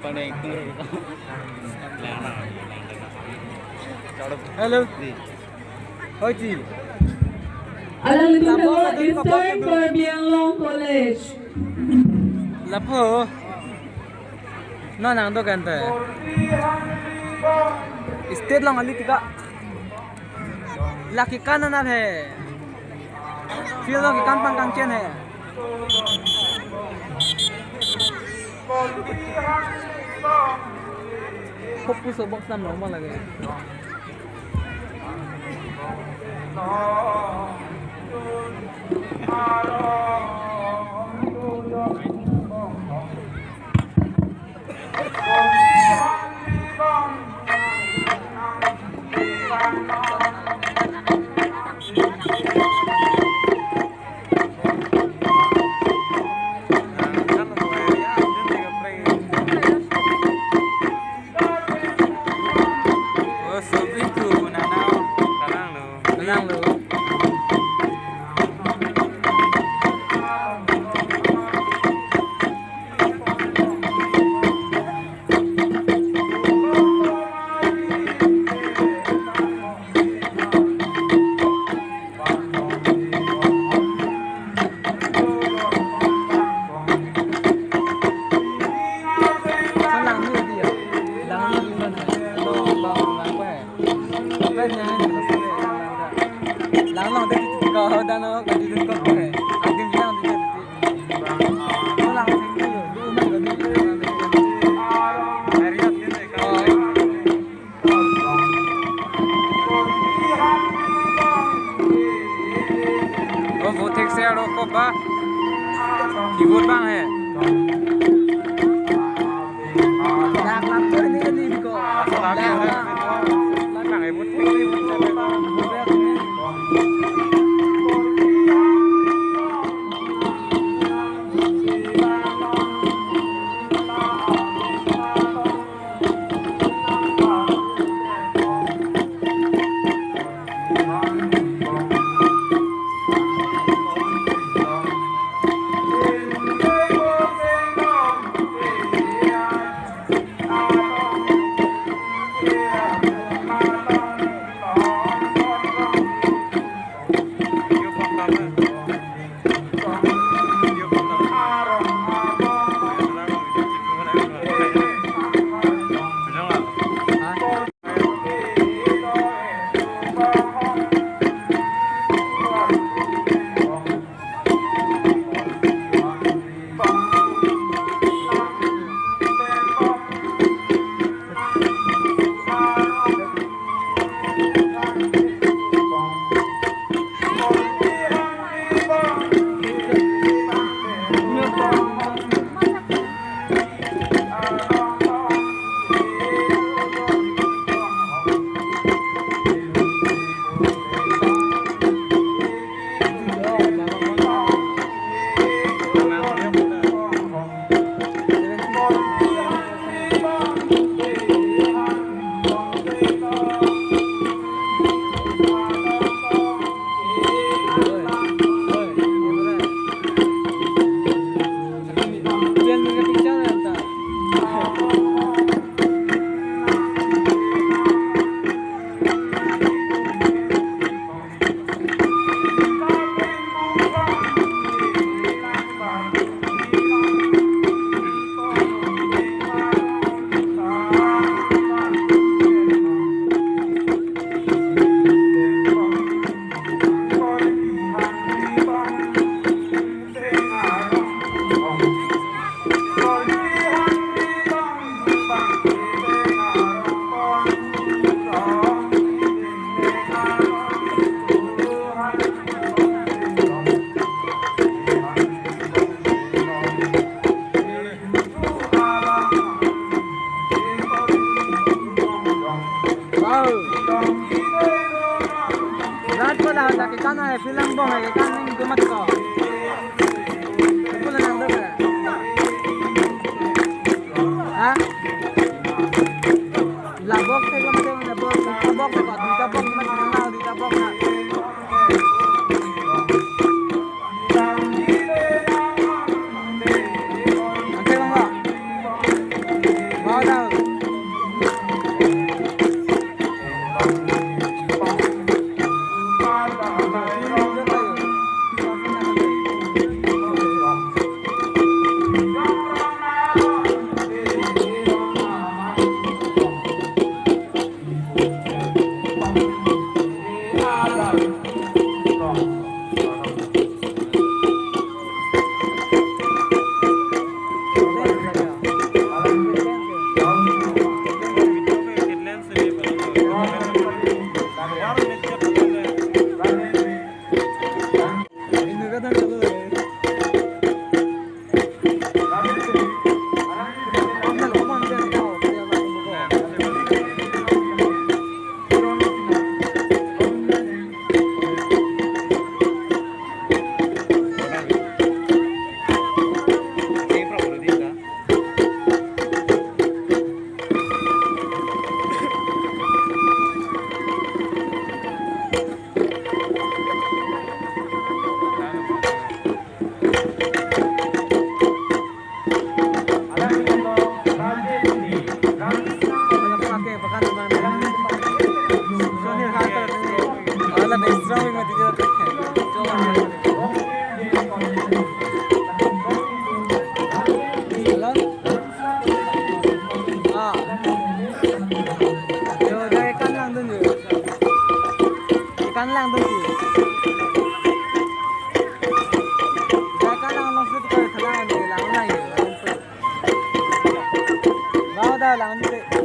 Paling Hello. Oi, Ji. Alang Lipolo, Eastern Karbi Anglong College. Lapo. No, nang do kante. State lang ali tika. Laki kanan na hai. Field lo ki kampang kang chen hai. Khop puso box nam normal lage. Keyboard bang hai. Lag lag tu ni ko. Lag bang hai putih ni film bong hai kan ning gumat ko. Pula nang do ka. Ha? Labok sai ko mate labok ko tabok mas nang di tabok na. Ikan lang doon sih. Ikan lang sih itu kalau telangan ni lang lagi. Bawa dah lang ni.